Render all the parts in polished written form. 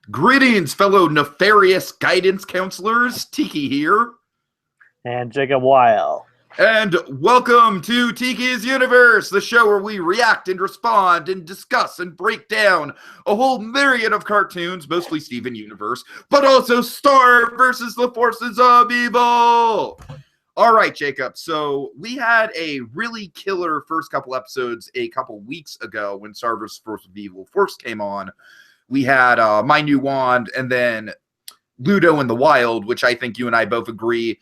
Greetings, fellow nefarious guidance counselors. Tiki here. And Jacob Wile. And welcome to Tiki's Universe, the show where we react and respond and discuss and break down a whole myriad of cartoons, mostly Steven Universe, but also Star versus the Forces of Evil. All right, Jacob. So we had a really killer first couple episodes a couple weeks ago when Star versus Forces of Evil first came on. We had My New Wand and then Ludo in the Wild, which I think you and I both agree,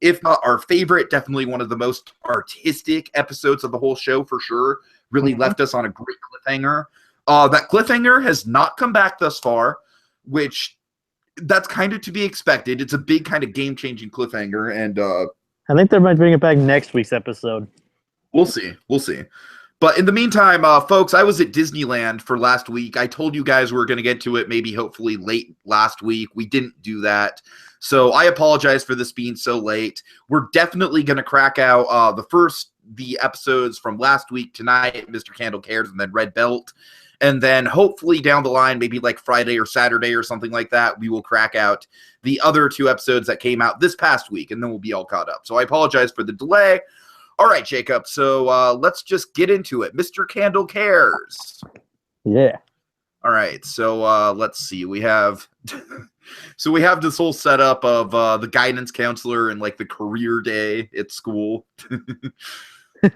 if not our favorite, definitely one of the most artistic episodes of the whole show for sure. Really left us on a great cliffhanger. That cliffhanger has not come back thus far, which that's kind of to be expected. It's a big kind of game-changing cliffhanger, and I think they might bring it back next week's episode. We'll see. But in the meantime, folks, I was at Disneyland for last week. I told you guys we were going to get to it maybe hopefully late last week. We didn't do that. So I apologize for this being so late. We're definitely going to crack out the episodes from last week tonight, Mr. Candle Cares, and then Red Belt. And then hopefully down the line, maybe like Friday or Saturday or something like that, we will crack out the other two episodes that came out this past week, and then we'll be all caught up. So I apologize for the delay. All right, Jacob, so let's just get into it. Mr. Candle Cares. Yeah. All right, so let's see. We have this whole setup of the guidance counselor and like the career day at school.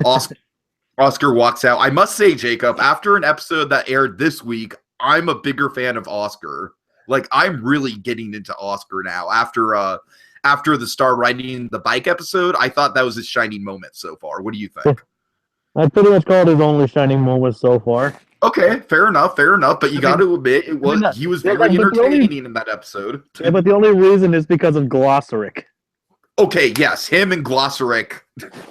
Oscar walks out. I must say, Jacob, after an episode that aired this week, I'm a bigger fan of Oscar. Like, I'm really getting into Oscar now. After the star riding the bike episode, I thought that was his shining moment so far. What do you think? I pretty much called his only shining moment so far. Okay, fair enough. But you got to admit, he was very entertaining in that episode. Yeah, but the only reason is because of Glossaric. Okay, yes, him and Glossaric.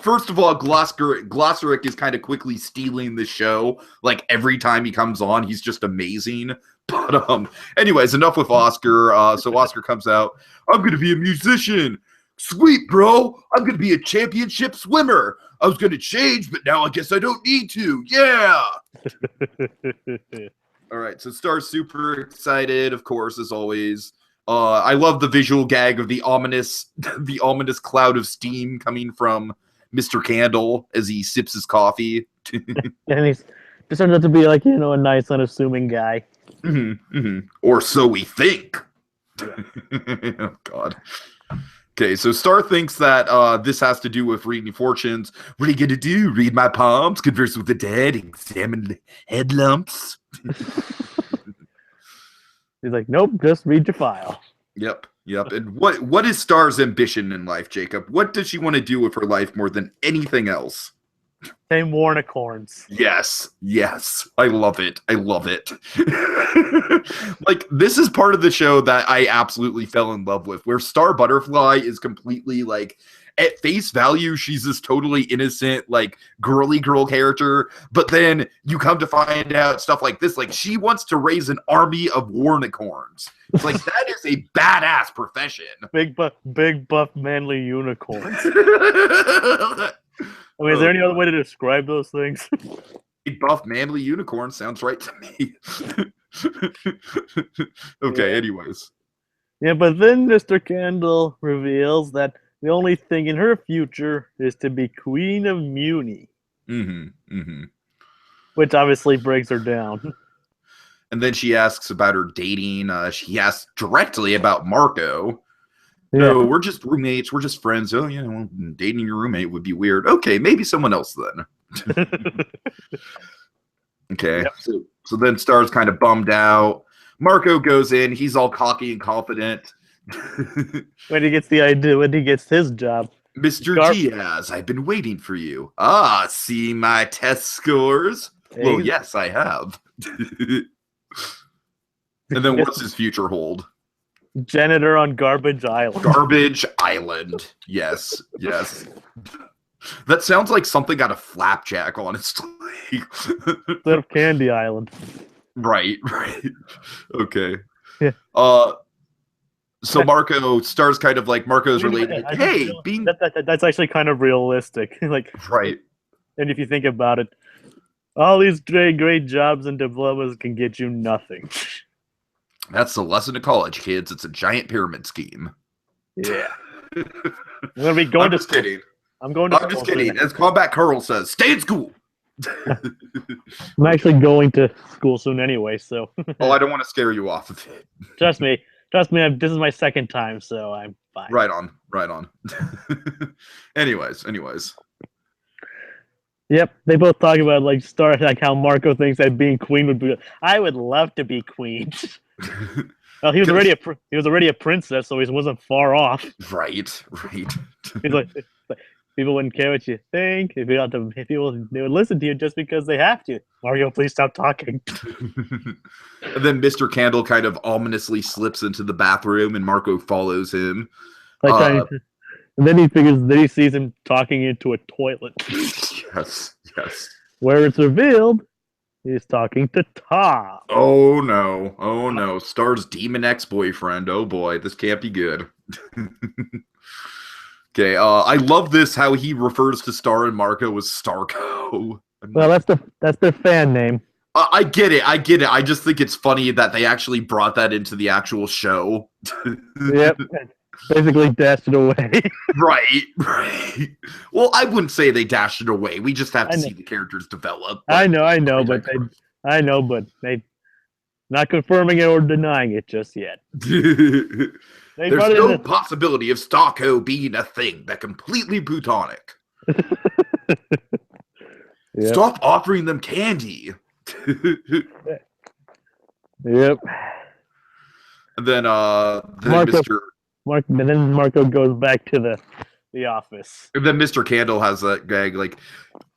First of all, Glossaric is kind of quickly stealing the show. Like, every time he comes on, he's just amazing. But anyways, enough with Oscar. So Oscar comes out. I'm gonna be a musician. Sweet, bro. I'm gonna be a championship swimmer. I was gonna change, but now I guess I don't need to. Yeah. All right. So Star's super excited, of course, as always. I love the visual gag of the ominous cloud of steam coming from Mr. Candle as he sips his coffee. And he's just turned out to be like, a nice, unassuming guy. Or so we think. Oh, God. Okay, so Star thinks that this has to do with reading fortunes. What are you going to do? Read my palms, converse with the dead, examine head lumps? He's like, nope, just read your file. Yep. And what is Star's ambition in life, Jacob? What does she want to do with her life more than anything else? Tame Warnicorns. Yes. I love it. Like, this is part of the show that I absolutely fell in love with, where Star Butterfly is completely, like, at face value, she's this totally innocent, like, girly girl character, but then you come to find out stuff like this, like, she wants to raise an army of Warnicorns. It's like, that is a badass profession. Big buff, manly unicorns. I mean, is there any other way to describe those things? Big buff manly unicorn sounds right to me. Okay, anyways. Yeah, but then Mr. Candle reveals that the only thing in her future is to be Queen of Muni. Which obviously breaks her down. And then she asks about her dating. She asks directly about Marco. Yeah. No, we're just roommates. We're just friends. Oh, dating your roommate would be weird. Okay, maybe someone else then. Okay, yep. So then Star's kind of bummed out. Marco goes in. He's all cocky and confident. When he gets his job. Mr. Diaz, I've been waiting for you. See my test scores? Well, yes, I have. And then what's his future hold? Janitor on Garbage Island. Garbage Island. Yes. That sounds like something out of Flapjack, honestly. Instead of Candy Island. Right. Okay. Yeah. So Star's kind of like, Marco's related. Hey, that's actually kind of realistic. Like, right. And if you think about it, all these great jobs and diplomas can get you nothing. That's the lesson of college, kids. It's a giant pyramid scheme. Yeah. I'm gonna be going I'm to just school. kidding. I'm going to I'm school just kidding. soon. As Combat Curl says, stay in school. I'm actually going to school soon anyway, so Oh, I don't want to scare you off of it. trust me. This is my second time, so I'm fine. Right on. anyways. Yep, they both talk about like how Marco thinks that being queen would be. I would love to be queen. Well, he was already a princess, so he wasn't far off. Right. He's like, people wouldn't care what you think. If they would listen to you just because they have to. Mario, please stop talking. And then Mr. Candle kind of ominously slips into the bathroom, and Marco follows him. And then he sees him talking into a toilet. Yes. Where it's revealed, he's talking to Tom. Oh no. Star's demon ex-boyfriend. Oh boy, this can't be good. Okay, I love this how he refers to Star and Marco as Starco. Well, that's their fan name. I get it. I just think it's funny that they actually brought that into the actual show. Yep. Basically dashed it away. Right. Well, I wouldn't say they dashed it away. We just have to see the characters develop. I know, but they not confirming it or denying it just yet. There's no possibility of Starco being a thing. They're completely plutonic. Yep. Stop offering them candy. Yep. And then then Marco goes back to the office. And then Mr. Candle has that gag like,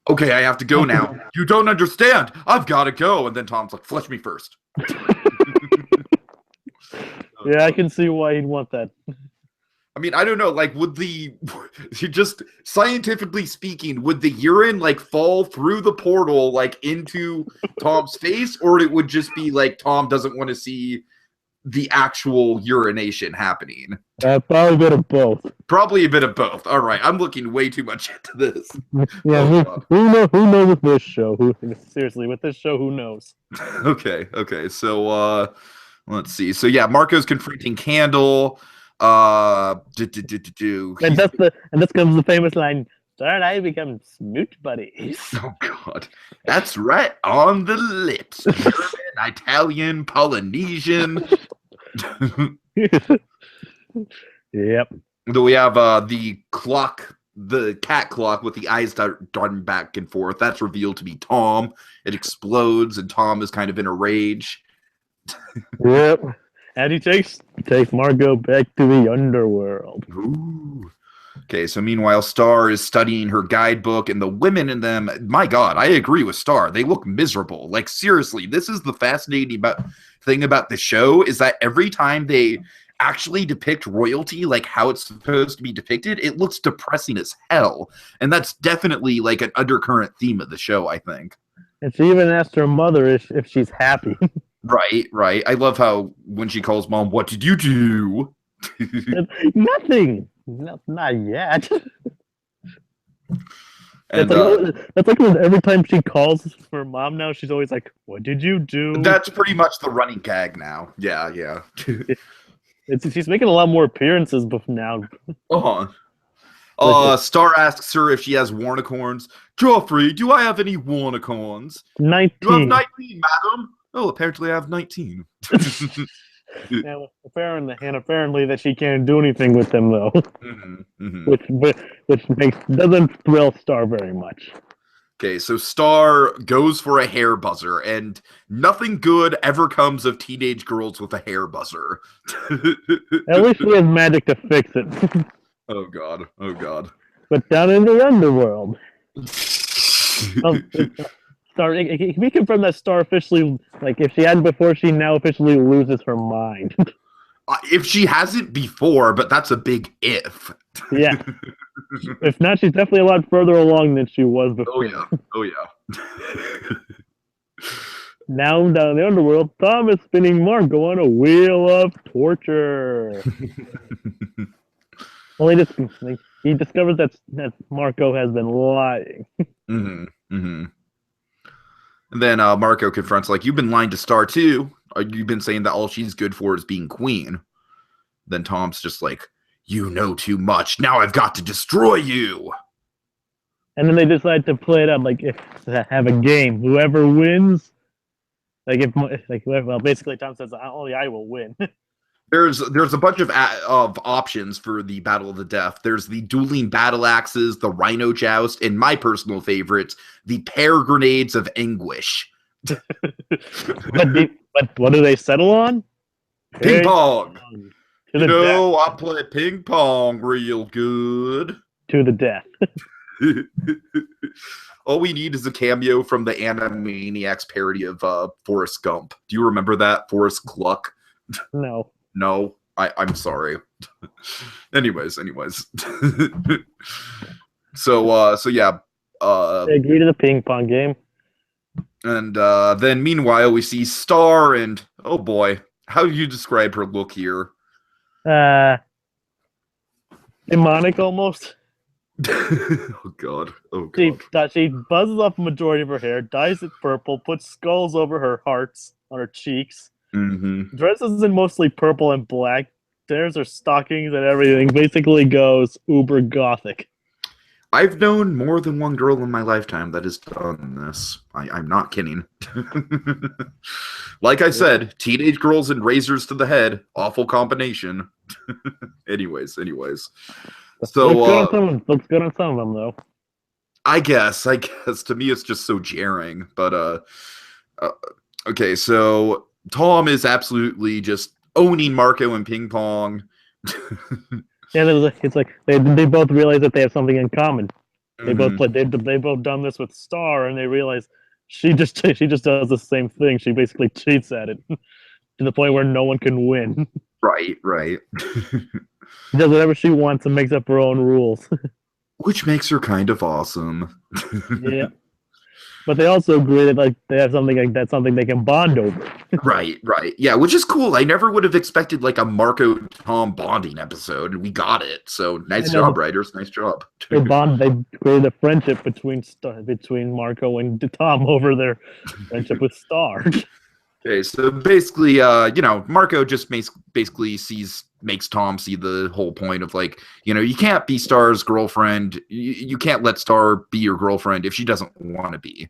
okay, I have to go now. You don't understand. I've got to go. And then Tom's like, flush me first. Yeah, I can see why he'd want that. I mean, I don't know, like, just scientifically speaking, would the urine, like, fall through the portal, like, into Tom's face? Or it would just be, like, Tom doesn't want to see the actual urination happening? Probably a bit of both. Probably a bit of both. All right, I'm looking way too much into this. Yeah, who knows with this show? Seriously, with this show, who knows? Okay, so, let's see. So, yeah, Marco's confronting Candle. And this comes the famous line, Star and I become smooch buddies. Oh God, that's right on the lips. German, Italian, Polynesian. Yep. Then we have the clock, the cat clock with the eyes darting back and forth. That's revealed to be Tom. It explodes, and Tom is kind of in a rage. Yep. And he takes Margot back to the underworld. Ooh. Okay, so meanwhile, Star is studying her guidebook, and the women in them, my God, I agree with Star. They look miserable. Like, seriously, this is the fascinating thing about the show, is that every time they actually depict royalty like how it's supposed to be depicted, it looks depressing as hell. And that's definitely like an undercurrent theme of the show, I think. And she even asked her mother if she's happy. Right. I love how when she calls mom, what did you do? Nothing. Not yet. And, that's like every time she calls her mom now, she's always like, what did you do? That's pretty much the running gag now. Yeah. She's making a lot more appearances now. Star asks her if she has warnicorns. Joffrey, do I have any warnicorns? 19. You have 19, madam. Oh, apparently I have 19. Yeah, apparently that she can't do anything with them though, which doesn't thrill Star very much. Okay, so Star goes for a hair buzzer, and nothing good ever comes of teenage girls with a hair buzzer. At least she has magic to fix it. Oh God. But down in the underworld, Star, it can be confirmed that Star officially, like, if she hadn't before, she now officially loses her mind. If she hasn't before, but that's a big if. Yeah. If not, she's definitely a lot further along than she was before. Oh yeah. Now down in the underworld, Tom is spinning Marco on a wheel of torture. Well, he discovers that Marco has been lying. And then Marco confronts, like, you've been lying to Star too. You've been saying that all she's good for is being queen. Then Tom's just like, you know too much. Now I've got to destroy you. And then they decide to play it out like if have a game. Whoever wins, basically Tom says, only I will win. There's a bunch of options for the Battle of the Death. There's the dueling battle axes, the rhino joust, and my personal favorites, the pear grenades of anguish. But what do they settle on? Ping pong. I play ping pong real good. To the death. All we need is a cameo from the Animaniacs parody of Forrest Gump. Do you remember that? Forrest Gluck? No. No, I'm sorry. anyways. so yeah. They agree to the ping pong game. And then meanwhile, we see Star and, oh boy, how do you describe her look here? Demonic almost. Oh god. She buzzes off a majority of her hair, dyes it purple, puts skulls over her hearts on her cheeks, dresses in mostly purple and black, there's her stockings and everything, basically goes uber gothic. I've known more than one girl in my lifetime that has done this. I'm not kidding. Like I said, teenage girls and razors to the head, awful combination. anyways. So looks good on some of them, though. I guess to me it's just so jarring. But okay, so Tom is absolutely just owning Marco and ping pong. Yeah, it's like they both realize that they have something in common. They both done this with Star, and they realize she just does the same thing. She basically cheats at it to the point where no one can win. Right. She does whatever she wants and makes up her own rules. Which makes her kind of awesome. Yeah. But they also agree that like they have something like that's something they can bond over. Right. Yeah, which is cool. I never would have expected like a Marco Tom bonding episode, and we got it. So nice job, writers. Nice job. They created a friendship between Marco and Tom over their friendship with Star. Okay, so basically, Marco just basically makes Tom see the whole point of like, you can't be Star's girlfriend. You can't let Star be your girlfriend if she doesn't want to be.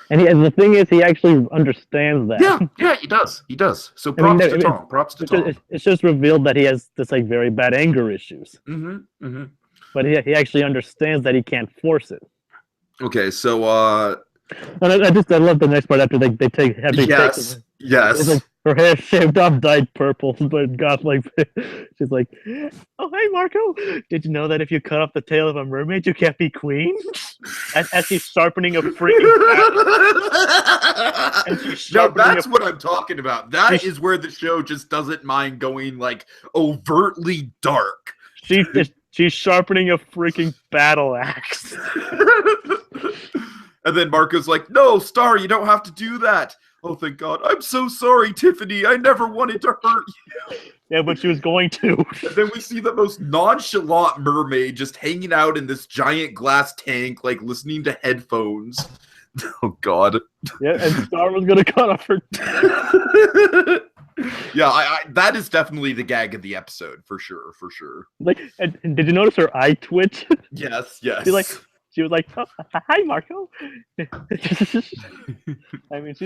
And the thing is, he actually understands that. Yeah, he does. So props to Tom. Props to Tom. It's just revealed that he has this like very bad anger issues. But he actually understands that he can't force it. Okay, so and I love the next part after they take. Yes. It's like her hair shaved off, dyed purple, but got like she's like, "Oh hey Marco, did you know that if you cut off the tail of a mermaid, you can't be queen?" As she's sharpening a freaking. No, that's what I'm talking about. That is where the show just doesn't mind going like overtly dark. She's sharpening a freaking battle axe. And then Marco's like, "No, Star, you don't have to do that." Oh, thank God. I'm so sorry, Tiffany. I never wanted to hurt you. Yeah, but she was going to. And then we see the most nonchalant mermaid just hanging out in this giant glass tank, like listening to headphones. Oh, God. Yeah, and Star was going to cut off her. Yeah, that is definitely the gag of the episode, for sure. Like, and did you notice her eye twitch? Yes. She was like, oh, "Hi, Marco." I mean,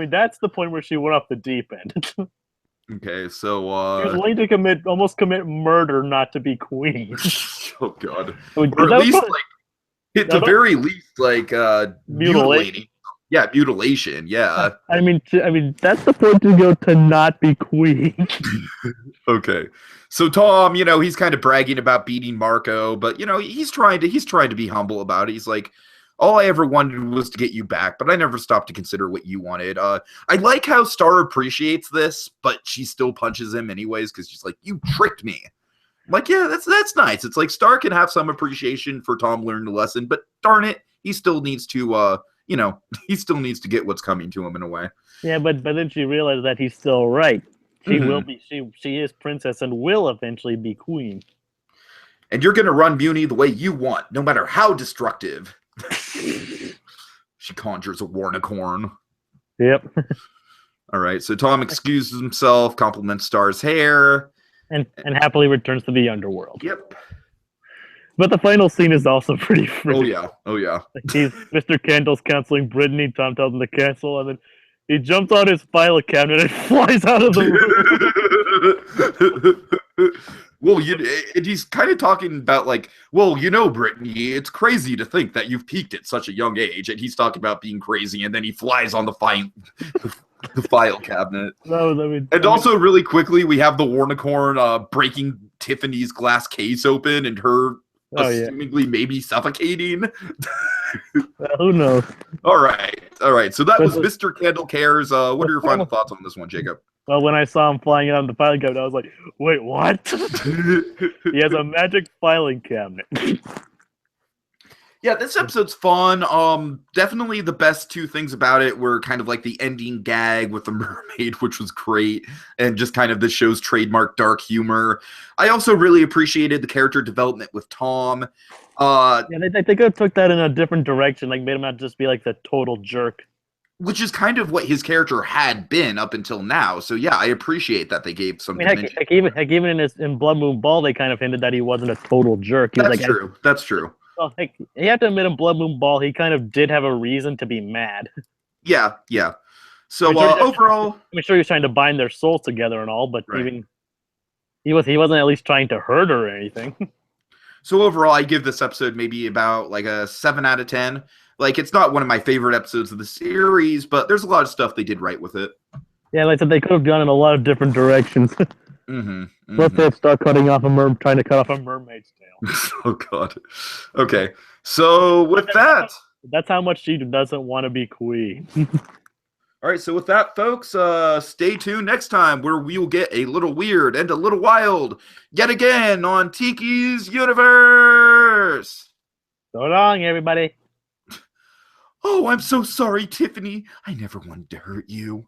that's the point where she went off the deep end. Okay, so she was willing to almost commit murder not to be queen. Oh God! I mean, or at least, at the very least, mutilating. Yeah, mutilation. Yeah. I mean, that's the point to go to not be queen. Okay. So Tom, he's kind of bragging about beating Marco, but he's trying to be humble about it. He's like, all I ever wanted was to get you back, but I never stopped to consider what you wanted. I like how Star appreciates this, but she still punches him anyways because she's like, "You tricked me." I'm like, yeah, that's nice. It's like Star can have some appreciation for Tom learning the lesson, but darn it, he still needs to he still needs to get what's coming to him in a way. Yeah, but then she realized that he's still right. She will be. She is princess and will eventually be queen. And you're gonna run Muni the way you want, no matter how destructive. She conjures a warnicorn. Yep. All right, so Tom excuses himself, compliments Star's hair, and happily returns to the underworld. Yep. But the final scene is also pretty. Oh yeah. Oh yeah. He's Mr. Kendall's counseling Brittany. Tom tells him to cancel, and then he jumps on his file cabinet and flies out of the room. Well, he's kind of talking about like, well, Brittany, it's crazy to think that you've peaked at such a young age, and he's talking about being crazy, and then he flies on the file cabinet. Also, really quickly, we have the Warnicorn breaking Tiffany's glass case open, and her assumingly maybe suffocating. Who knows? All right. So that was Mr. Kendall Cares. What are your final thoughts on this one, Jacob? Well, when I saw him flying out of the filing cabinet, I was like, wait, what? He has a magic filing cabinet. Yeah, this episode's fun. Definitely the best two things about it were kind of like the ending gag with the mermaid, which was great, and just kind of the show's trademark dark humor. I also really appreciated the character development with Tom. They could have took that in a different direction, like made him not just be like the total jerk. Which is kind of what his character had been up until now. So yeah, I appreciate that they gave some. Even in Blood Moon Ball, they kind of hinted that he wasn't a total jerk. That's true. That's true. Well, you have to admit, in Blood Moon Ball, he kind of did have a reason to be mad. Yeah. So overall, I'm sure he was trying to bind their souls together and all, but even he wasn't at least trying to hurt her or anything. So overall, I give this episode maybe about like a 7 out of 10. Like, it's not one of my favorite episodes of the series, but there's a lot of stuff they did right with it. Yeah, like I said, they could have gone in a lot of different directions. Let's say start trying to cut off a mermaid's tail. Oh God. Okay. So with that's how much she doesn't want to be queen. All right. So with that, folks, stay tuned next time where we'll get a little weird and a little wild yet again on Tiki's Universe. So long, everybody. Oh, I'm so sorry, Tiffany. I never wanted to hurt you.